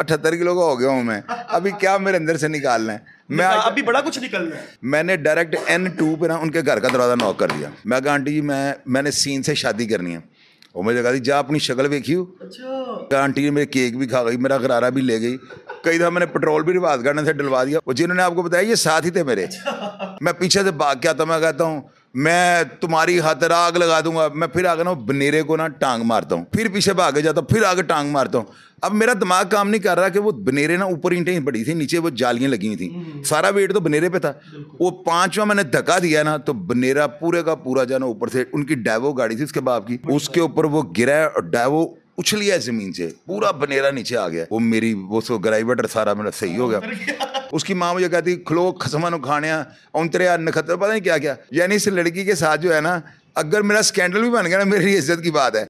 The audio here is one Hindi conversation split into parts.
78 किलो का हो गया हूँ मैं। अभी क्या मेरे अंदर से निकालना है? मैं अभी बड़ा कुछ निकलना है। मैंने डायरेक्ट N2 पे ना उनके घर का दरवाज़ा नॉक कर दिया। मैं कहा आंटी जी मैंने सीन से शादी करनी है। वो मुझे कहा जा अपनी शक्ल देखी हो। अच्छा। आंटी जी मेरे केक भी खा गई, मेरा गरारा भी ले गई, कई दफ़ा मैंने पेट्रोल भी रिवाज गार्डन से डलवा दिया। वो जिन्होंने आपको बताया ये साथ ही थे मेरे। मैं पीछे से भाग के आता, मैं कहता हूँ मैं तुम्हारी खातिर आग लगा दूंगा। मैं फिर आगे ना बनेरे को ना टांग मारता हूँ, फिर पीछे भागे जाता हूँ, फिर आगे टांग मारता हूँ। अब मेरा दिमाग काम नहीं कर रहा कि वो बनेरे ना ऊपर ईंटें पड़ी थी, नीचे वो जालियां लगी हुई थी, सारा वेट तो बनेरे पे था। वो पांचवा मैंने धक्का दिया ना तो बनेरा पूरे का पूरा जाना ऊपर से, उनकी डैवो गाड़ी थी उसके बाप की, उसके ऊपर वो गिरा और डैवो उछलिया जमीन से, पूरा बनेरा नीचे आ गया। वो मेरी वो सो ग्राइवेटर सारा मेरा सही हो गया। उसकी माँ मुझे कहती खलो खसमन खाने औंतरे नखत्र पता नहीं क्या क्या। यानी इस लड़की के साथ जो है ना, अगर मेरा स्कैंडल भी बन गया ना, मेरी इज्जत की बात है।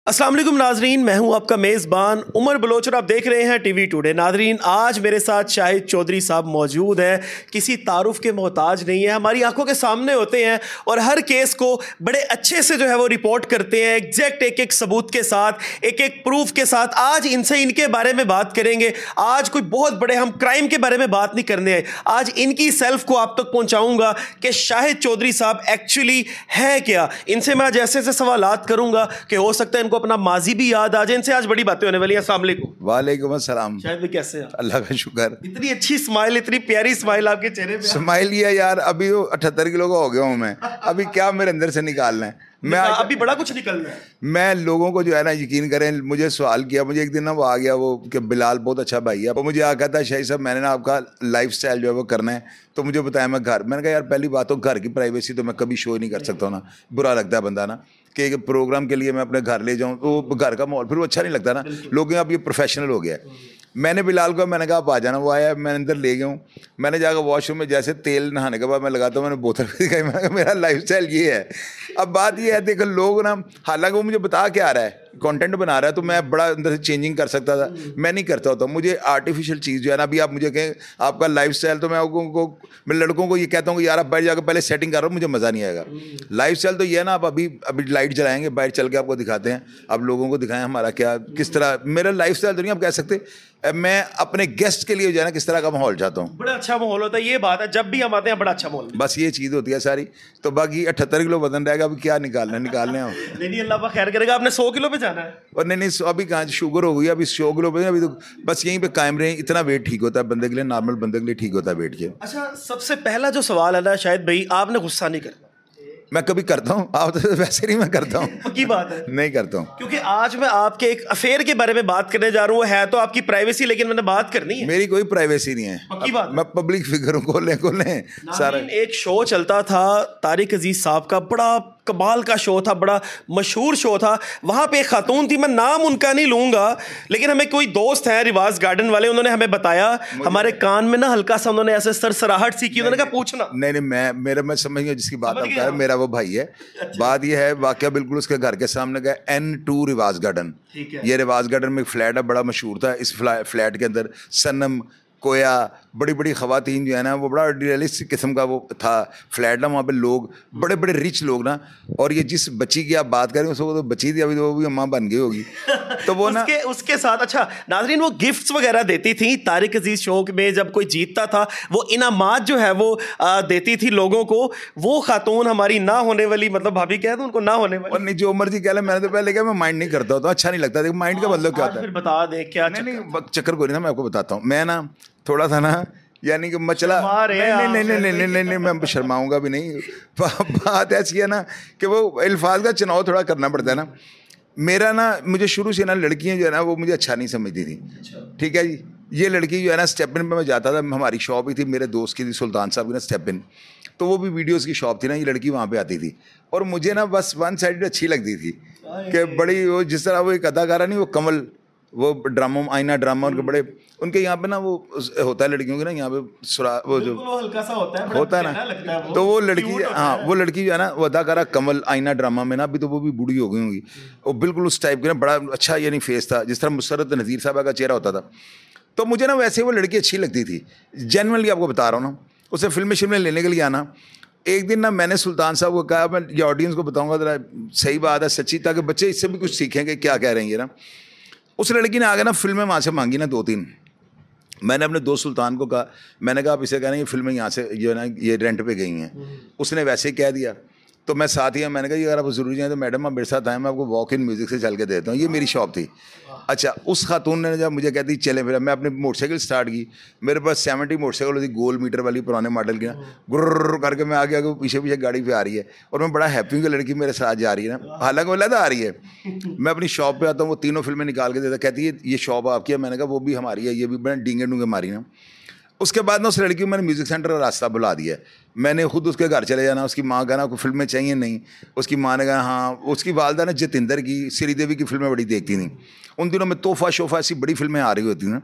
अस्सलाम वालेकुम नाजरीन, मैं हूं आपका मेज़बान उमर बलोच और आप देख रहे हैं टीवी टुडे। नाजरीन, आज मेरे साथ शाहिद चौधरी साहब मौजूद हैं। किसी तारुफ के मोहताज नहीं है, हमारी आंखों के सामने होते हैं और हर केस को बड़े अच्छे से जो है वो रिपोर्ट करते हैं, एग्जैक्ट एक एक सबूत के साथ, एक एक प्रूफ के साथ। आज इनसे इनके बारे में बात करेंगे। आज कोई बहुत बड़े हम क्राइम के बारे में बात नहीं करने आए, आज इनकी सेल्फ को आप तक पहुंचाऊंगा कि शाहिद चौधरी साहब एक्चुअली है क्या। इनसे मैं जैसे से सवालात करूंगा कि हो सकता है इनको अपना माजी भी याद आ जाए। इनसे आज बड़ी बातें होने वाली हैं। अस्सलाम वालेकुम। वालेकुम अस्सलाम। शायद भी कैसे हैं? अल्लाह का शुक्र। इतनी अच्छी स्माइल, इतनी प्यारी स्माइल आपके चेहरे पे। स्माइल ये यार, अभी 78 किलो का हो गया हूँ मैं। अभी क्या मेरे अंदर से निकालना है? मैं अभी बड़ा कुछ निकलना है। मैं लोगों को जो है ना, यकीन करें, मुझे सवाल किया, मुझे एक दिन ना वो आ गया वो कि बिलाल बहुत अच्छा भाई है, वो मुझे आ कहता है शाहिद साहब मैंने ना आपका लाइफस्टाइल जो है वो करना है, तो मुझे बताया मैं घर। मैंने कहा यार पहली बात तो घर की प्राइवेसी तो मैं कभी शो नहीं कर सकता हूँ ना, बुरा लगता है बंदा ना कि एक प्रोग्राम के लिए मैं अपने घर ले जाऊँ तो घर का माहौल फिर वो अच्छा नहीं लगता ना। लोग अब ये प्रोफेशनल हो गया है। मैंने बिलाल को मैंने कहा आप आ जाना, वो आया, मैं अंदर ले गया हूँ। मैंने जाकर वॉशरूम में जैसे तेल नहाने के बाद मैं लगाता हूँ, मैंने बोतल भी दिखाई, मैंने कहा मेरा लाइफस्टाइल ये है। अब बात ये है, देखो लोग ना, हालांकि वो मुझे बता के आ रहा है, कंटेंट बना रहा है, तो मैं बड़ा अंदर से चेंजिंग कर सकता था, मैं नहीं करता होता। मुझे आर्टिफिशियल चीज़ जो है ना, अभी आप मुझे कहें आपका लाइफस्टाइल, तो मैं लड़कों को ये कहता हूँ कि यार आप बाहर जाकर पहले सेटिंग कर रहा हूँ, मुझे मज़ा नहीं आएगा। लाइफस्टाइल तो ये है ना, आप अभी लाइट जलाएंगे, बाहर चल के आपको दिखाते हैं, आप लोगों को दिखाएं हमारा क्या किस तरह। मेरा लाइफस्टाइल तो नहीं आप कह सकते, मैं अपने गेस्ट के लिए जो है ना किस तरह का माहौल चाहता हूँ। बड़ा अच्छा माहौल होता है, ये बात है, जब भी हम आते हैं बड़ा अच्छा माहौल। बस ये चीज़ होती है सारी। तो बाकी 78 किलो वजन रहेगा, अभी क्या निकालना हो। नहीं अल्लाह पाक खैर करेगा। आपने 100 किलो पे जाना है? और नहीं अभी कहाँ शुगर हो गई, अभी 100 किलो पे, अभी तो बस यहीं पे कायम रहे। इतना वेट ठीक होता है बंदे के लिए, नॉर्मल बंदे के लिए ठीक होता है वेट के। अच्छा, सबसे पहला जो सवाल है ना शायद भाई, आपने गुस्सा नहीं करना। मैं कभी करता हूँ? आप तो वैसे नहीं, मैं करता हूँ। पक्की बात है? नहीं करता हूँ, क्योंकि आज मैं आपके एक अफेयर के बारे में बात करने जा रहा हूँ। है तो आपकी प्राइवेसी, लेकिन मैंने बात करनी है। मेरी कोई प्राइवेसी नहीं है। पक्की बात। मैं पब्लिक फिगर हूँ, खोलें सारा। एक शो चलता था तारिक अजीज साहब का, बड़ा कमाल का शो था, बड़ा मशहूर शो था। वहाँ पे एक खातून थी, मैं नाम उनका नहीं लूँगा, लेकिन हमें कोई दोस्त है रिवाज गार्डन वाले, उन्होंने हमें बताया, हमारे कान में ना हल्का सा उन्होंने ऐसे सरसराहट सी की। उन्होंने कहा पूछना। नहीं मैं समझ गया जिसकी बात आप कर रहे हैं, मेरा वो भाई है। अच्छा। बात ये है, वाकया बिल्कुल उसके घर के सामने का N2 रिवाज गार्डन। ये रिवाज गार्डन में एक फ्लैट है, बड़ा मशहूर था। इस फ्लैट के अंदर सनम, कोया, बड़ी बड़ी ख़वातीन जो है ना, वो बड़ा रियलिस्टिक किस्म का वो था फ्लैट ना। वहाँ पे लोग बड़े बड़े रिच लोग ना, और ये जिस बच्ची की आप बात करें उसको तो बच्ची थी, अभी तो वो भी अम्मा बन गई होगी। तो वो ना उसके साथ, अच्छा नाजरीन, वो गिफ्ट्स वगैरह देती थी तारिक अजीज शो में। जब कोई जीतता था वो इनामात जो है वो देती थी लोगों को। वो खातून हमारी ना होने वाली, मतलब भाभी कह दो उनको, ना होने वाली। और नहीं, जो मर्जी कह ले, मैंने तो पहले कहा मैं माइंड नहीं करता होता, अच्छा नहीं लगता। देखो माइंड का मतलब क्या होता है, फिर बता दे क्या चक्कर कोई नहीं, मैं आपको बताता हूँ। मैं ना थोड़ा सा ना, यानी कि मचला, नहीं, मैं शर्माऊंगा भी नहीं। बात ऐसी है ना कि वो अल्फाज का चुनाव थोड़ा करना पड़ता है ना। मेरा ना, मुझे शुरू से ना लड़कियां जो है ना वो मुझे अच्छा नहीं समझती थी। ठीक है जी, ये लड़की जो है ना, स्टेप इन पे मैं जाता था, हमारी शॉप ही थी, मेरे दोस्त की थी, सुल्तान साहब की ना स्टेप इन, तो वो भी वीडियोस की शॉप थी ना, ये लड़की वहाँ पे आती थी, और मुझे ना बस वन साइड अच्छी लगती थी कि बड़ी, वो जिस तरह वो एक अदाकारा नहीं, वो कमल, वो ड्रामा, आईना ड्रामा, उनके बड़े, उनके यहाँ पे ना वो होता है लड़कियों के ना, यहाँ पे वो जो हल्का सा होता है ना, तो वो लड़की, हाँ वो लड़की जो है ना, वो अदाकारा कमल, आईना ड्रामा में ना, अभी तो वो भी बूढ़ी हो गई होंगी, वो बिल्कुल उस टाइप के ना, बड़ा अच्छा यानी फेस था, जिस तरह मुसरत नज़ीर साहब का चेहरा होता था। तो मुझे ना वैसे वो लड़की अच्छी लगती थी, जेन्युइनली आपको बता रहा हूँ ना। उसे फिल्में लेने के लिए आना, एक दिन ना मैंने सुल्तान साहब को कहा, मैं ये ऑडियंस को बताऊंगा ज़रा सही बात है, सच्ची, ताकि बच्चे इससे भी कुछ सीखेंगे क्या कह रहे हैं ये ना। उस लड़की ने आगे ना फिल्में वहाँ से मांगी ना 2-3। मैंने अपने दोस्त सुल्तान को कहा, मैंने कहा आप इसे कहना ये फिल्में यहाँ से जो है ना ये रेंट पे गई हैं। उसने वैसे ही कह दिया। तो मैं साथ ही मैंने कहा ये अगर आप ज़रूरी हैं तो मैडम आप मेरे साथ आए, मैं आपको वॉक इन म्यूज़िक से चल के देता हूँ। ये मेरी शॉप थी। अच्छा, उस खातून ने जब मुझे कहती चले फिर मैं अपनी मोटरसाइकिल स्टार्ट की। मेरे पास 70 मोटरसाइकिल होती, गोल मीटर वाली पुराने मॉडल की ना, गुर्र करके मैं आगे आगे पीछे पीछे गाड़ी पे आ रही है और मैं बड़ा हैप्पी हूँ कि लड़की मेरे साथ जा रही है ना, हालांकि वो लदा आ रही है। मैं अपनी शॉप पे आता हूँ, वो तीनों फिल्में निकाल के देता, कहती है ये शॉप आपकी है। मैंने कहा वो भी हमारी है, ये भी बड़े डींगे डूंगे मारी ना। उसके बाद ना उस लड़की को मैंने म्यूज़िक सेंटर का रास्ता बुला दिया। मैंने खुद उसके घर चले जाना, उसकी माँ कहना आपको फिल्में चाहिए नहीं, उसकी माँ ने कहा हाँ। उसकी वालदा ने जतिंदर की, श्रीदेवी की फिल्में बड़ी देखती थी। उन दिनों में तोहफा शोफा ऐसी बड़ी फिल्में आ रही होती ना,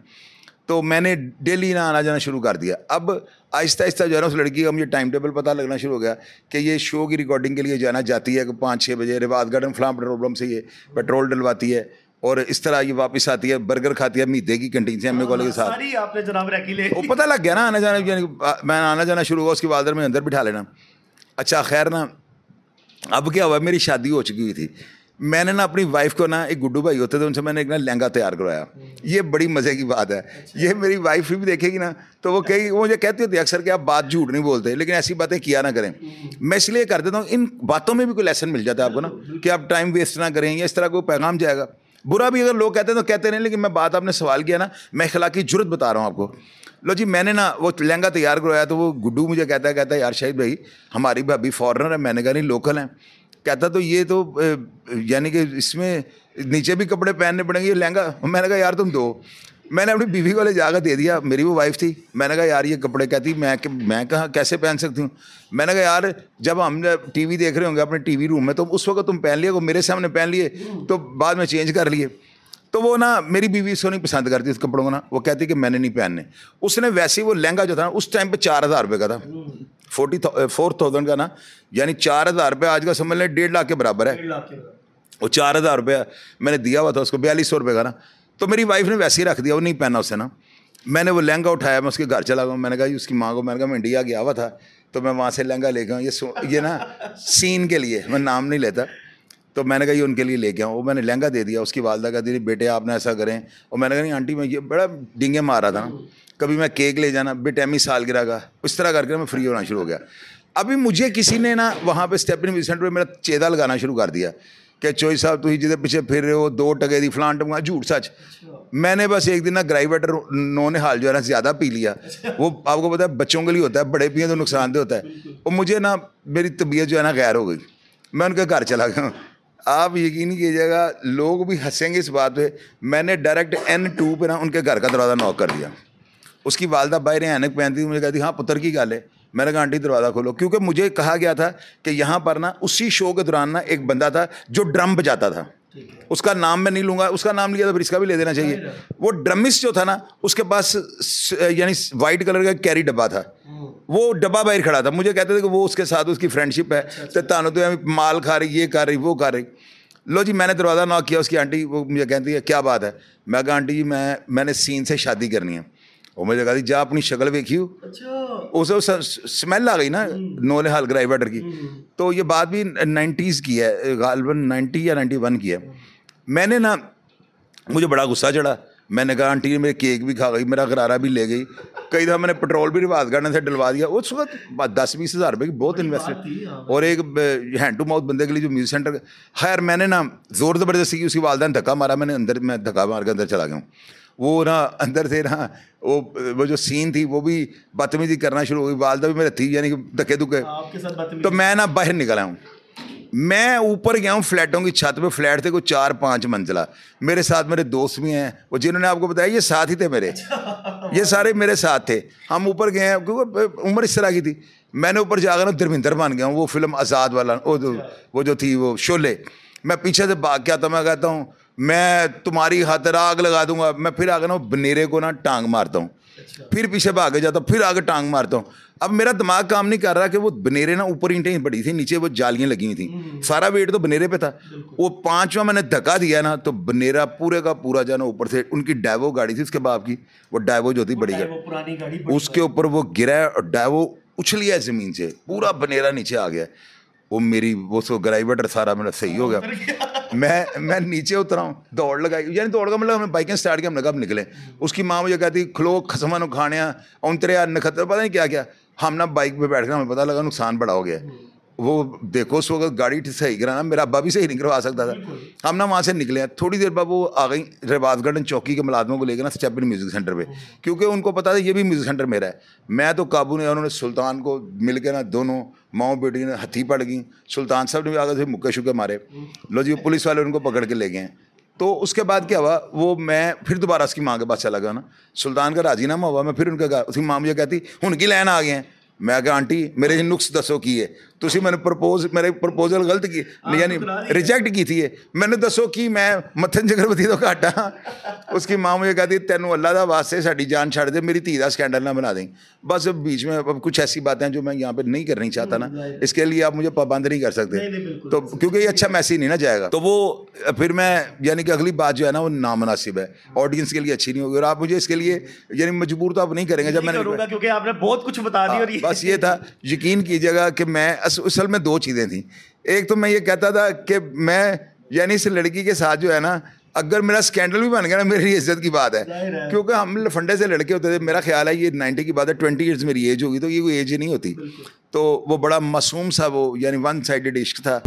तो मैंने डेली ना आना जाना शुरू कर दिया। अब आहिस्ता आहिस्ता जो है ना उस लड़की का मुझे टाइम टेबल पता लगना शुरू हो गया कि ये शो की रिकॉर्डिंग के लिए जाना जाती है 5-6 बजे, रिवाज गार्डन फलां पेट्रोल पंप से ये पेट्रोल डलवाती है और इस तरह ये वापस आती है, बर्गर खाती है मीदे की कैंटीन से एमए कॉलेज के साथ। सारी आपने जनाब रैकी ले, वो पता लग गया ना आना जाना, यानी मैं आना जाना शुरू हुआ। उसकी वालदा में अंदर बिठा लेना। अच्छा खैर ना, अब क्या हुआ, मेरी शादी हो चुकी हुई थी। मैंने ना अपनी वाइफ को ना, एक गुड्डू भाई होते थे उनसे मैंने एक ना लहंगा तैयार करवाया। ये बड़ी मज़े की बात है। ये मेरी वाइफ भी देखेगी ना तो वो कहेगी, वो मुझे कहती होती है अक्सर कि आप बात झूठ नहीं बोलते, लेकिन ऐसी बातें किया ना करें। मैं इसलिए कर देता हूँ, इन बातों में भी कोई लेसन मिल जाता है आपको ना, कि आप टाइम वेस्ट ना करें या इस तरह कोई पैगाम जाएगा। बुरा भी अगर लोग कहते हैं तो कहते नहीं, लेकिन मैं बात आपने सवाल किया ना, मैं अखलाकी जुर्रत बता रहा हूँ आपको। लो जी, मैंने ना वो लहंगा तैयार करवाया तो वो गुड्डू मुझे कहता है यार शाहिद भाई हमारी भाभी फॉरेनर है। मैंने कहा नहीं लोकल है। कहता तो ये तो यानी कि इसमें नीचे भी कपड़े पहनने पड़ेंगे, ये लहंगा। मैंने कहा यार तुम दो। मैंने अपनी बीवी को ले जाकर दे दिया, मेरी वो वाइफ थी। मैंने कहा यार ये कपड़े, कहती मैं कहाँ कैसे पहन सकती हूँ। मैंने कहा यार जब हम टीवी देख रहे होंगे अपने टीवी रूम में तो उस वक्त तुम पहन लिए, वो मेरे सामने पहन लिए तो बाद में चेंज कर लिए। तो वो ना मेरी बीवी इसको नहीं पसंद करती उस कपड़ों को ना, वो कहती कि मैंने नहीं पहनने। उसने वैसे ही वो लहंगा जो था ना उस टाइम पे 4000 रुपये का था, 4,000 का ना, यानी 4000 रुपये आज का समझ लें 1.5 लाख के बराबर है। वो 4000 रुपये मैंने दिया हुआ था उसको, 4200 रुपये का ना। तो मेरी वाइफ ने वैसे ही रख दिया, वो नहीं पहना उससे ना। मैंने वो लहंगा उठाया, मैं उसके घर चला गया। मैंने कहा उसकी माँ को, मैंने कहा मैं इंडिया गया हुआ था तो मैं वहाँ से लहंगा लेके आऊँ, ये ना सीन के लिए, मैं नाम नहीं लेता। तो मैंने कहा ये उनके लिए लेके आऊँ। वो मैंने लहंगा दे दिया। उसकी वालदा कहती थी बेटे आपने ऐसा करें, और मैंने कहा नहीं आंटी मैं ये बड़ा डिंगे मार रहा था ना, कभी मैं केक ले जाना बेटैमी सालगिरह का, इस तरह करके मैं फ्री होना शुरू हो गया। अभी मुझे किसी ने ना वहाँ पे स्टेपनी म्यूजिक सेंटर में मेरा चेदा लगाना शुरू कर दिया कि चोई साहब तुम जिधर पीछे फिर रहे हो 2 टके दी फलान टंगा, झूठ सच। मैंने बस एक दिन ना ग्राइवेटर नौने हाल जो है ना ज़्यादा पी लिया। वो आपको पता है बच्चों के लिए होता है, बड़े पिए तो नुकसानदेह होता है। और मुझे ना मेरी तबीयत जो है ना गैर हो गई, मैं उनके घर चला गया। आप यकीन नहीं कीजिएगा, लोग भी हंसेंगे इस बात पे, मैंने डायरेक्ट N2 पे ना उनके घर का दरवाज़ा नॉक कर दिया। उसकी वालदा बाहर ऐनक पहनती थी, मुझे कहती हाँ पुत्र की गाल है। मैंने कहा आंटी दरवाज़ा खोलो, क्योंकि मुझे कहा गया था कि यहाँ पर ना उसी शो के दौरान ना एक बंदा था जो ड्रम बजाता था। उसका नाम मैं नहीं लूँगा, उसका नाम लिया तो फिर इसका भी ले देना चाहिए। वो ड्रमिस्ट जो था ना उसके पास यानी वाइट कलर का कैरी डब्बा था, वो डब्बा बाहर खड़ा था। मुझे कहते थे कि वो उसके साथ उसकी फ्रेंडशिप है, तो तानो तो माल खा रही, ये कर रही, वो कर रही। लो जी, मैंने दरवाज़ा नॉक किया। उसकी आंटी वो मुझे कहती है क्या बात है। मैं कहा आंटी जी मैंने सीन से शादी करनी है। वो मुझे कहती जा अपनी शक्ल देखी हो। उसे स्मेल आ गई ना नोले हाल ग्राइवेटर की। तो ये बात भी 90s की है, गालबन 90 या 91 की है। मैंने ना, मुझे बड़ा गुस्सा चढ़ा। मैंने कहा आंटी मेरे केक भी खा गई, मेरा गरारा भी ले गई, कई दफ़ा मैंने पेट्रोल भी रिवाज गार्डन से डलवा दिया। उस वक्त 10-20 हज़ार रुपये की बहुत इन्वेस्टेड, और एक हैंड टू माउथ बंदे के लिए जो म्यूजिक सेंटर। खैर मैंने ना ज़ोर ज़बरदस्ती की, उसकी वालदा ने धक्का मारा, मैं धक्का मार के अंदर चला गया हूँ। वो ना अंदर से ना वो जो सीन थी वो भी बदतमीजी करना शुरू हो गई। वालदा भी मेरे थी, यानी कि धक्के धुक्के। तो मैं ना बाहर निकल आया हूँ। मैं ऊपर गया हूँ फ्लैटों की छत पे, फ्लैट थे कोई 4-5 मंजिला। मेरे साथ मेरे दोस्त भी हैं, वो जिन्होंने आपको बताया ये साथ ही थे मेरे, ये सारे मेरे साथ थे। हम ऊपर गए हैं क्योंकि उम्र इस तरह की थी। मैंने ऊपर जाकर ना धर्मिंदर बन गया हूँ, वो फिल्म आज़ाद वाला, वो जो थी वो शोले। मैं पीछे से भाग के आता, मैं कहता हूँ मैं तुम्हारी खातिर आग लगा दूंगा। मैं फिर आगे ना बनेरे को ना टांग मारता हूँ, फिर पीछे भागे जाता हूँ, फिर आगे टांग मारता हूँ। अब मेरा दिमाग काम नहीं कर रहा कि वो बनेरे ना ऊपर ईंटें बड़ी थी, नीचे वो जालियाँ लगी हुई थी, सारा वेट तो बनेरे पे था। वो 5वां मैंने धक्का दिया ना तो बनेरा पूरे का पूरा जाना ऊपर से, उनकी डाइवो गाड़ी थी उसके बाप की, वो डाइवो जो थी बड़ी गाड़ी, उसके ऊपर वो गिरा और डाइवो उछलिया ज़मीन से, पूरा बनेरा नीचे आ गया। वो मेरी वो सो ग्राइवेटर सारा मेरा सही हो गया। मैं नीचे उतरा हूँ, दौड़ लगाई, यानी दौड़ का मतलब हमने बाइकें स्टार्ट की, हमने कब निकले। उसकी माँ मुझे कहती खलो खसमा खाने उतरे नखत्र पता नहीं क्या क्या। हम ना बाइक पे बैठ कर हमें पता लगा नुकसान बड़ा हो गया। वो देखो उस वक्त गाड़ी सही कराना, मेरा अब्बा भी सही नहीं करवा सकता था। हम ना वहाँ से निकले हैं, थोड़ी देर बाद वो आ गई रिवाज गार्डन चौकी के मुलाजमों को लेकर ना स्टेपन म्यूजिक सेंटर पे, क्योंकि उनको पता था ये भी म्यूजिक सेंटर मेरा है। मैं तो काबू नहीं, उन्होंने सुल्तान को मिल के ना दोनों माओ बेटी ने हथी पड़ गई। सुल्तान साहब ने भी आगे से मुक्के शुक्के मारे, लो जी पुलिस वाले उनको पकड़ के ले गए। तो उसके बाद क्या हुआ, वो मैं फिर दोबारा उसकी माँ के पास चला गया ना, सुल्तान का राजीनामा हुआ, मैं फिर उनका कहा, उसकी माँ मुझे कहती उनकी लैन आ गए हैं। मैं कहा आंटी मेरे नुक्स दसो की है, तुसी मैंने मेरे प्रपोजल गलत की यानी रिजेक्ट की थी, मैंने दसो कि मैं मत्थन चक्रवर्ती तो घाटा। उसकी माँ मुझे कहती तेनू अल्लाह दा वास्ते साडी जान छड़ दे, मेरी धी दा स्कैंडल ना बना दें। बस बीच में अब कुछ ऐसी बातें जो मैं यहाँ पे नहीं करनी चाहता ना, इसके लिए आप मुझे पाबंद नहीं कर सकते, तो क्योंकि ये अच्छा मैसेज नहीं ना जाएगा। तो वो फिर मैं यानी कि अगली बात जो है ना वो नामुनासिब है, ऑडियंस के लिए अच्छी नहीं होगी, और आप मुझे इसके लिए यानी मजबूर तो आप नहीं करेंगे। जब मैंने क्योंकि आपने बहुत कुछ बता दी, और बस ये था, यकीन कीजिएगा कि मैं असल में दो चीज़ें थी। एक तो मैं ये कहता था कि मैं यानी इस लड़की के साथ जो है ना, अगर मेरा स्कैंडल भी बन गया ना, मेरी इज्जत की बात है, क्योंकि हम लफंडे से लड़के होते थे। मेरा ख्याल है ये 90 की बात है, 20 ईयर्स मेरी एज होगी, तो ये कोई एज ही नहीं होती। तो वो बड़ा मासूम सा वो यानी वन साइडेड इश्क था।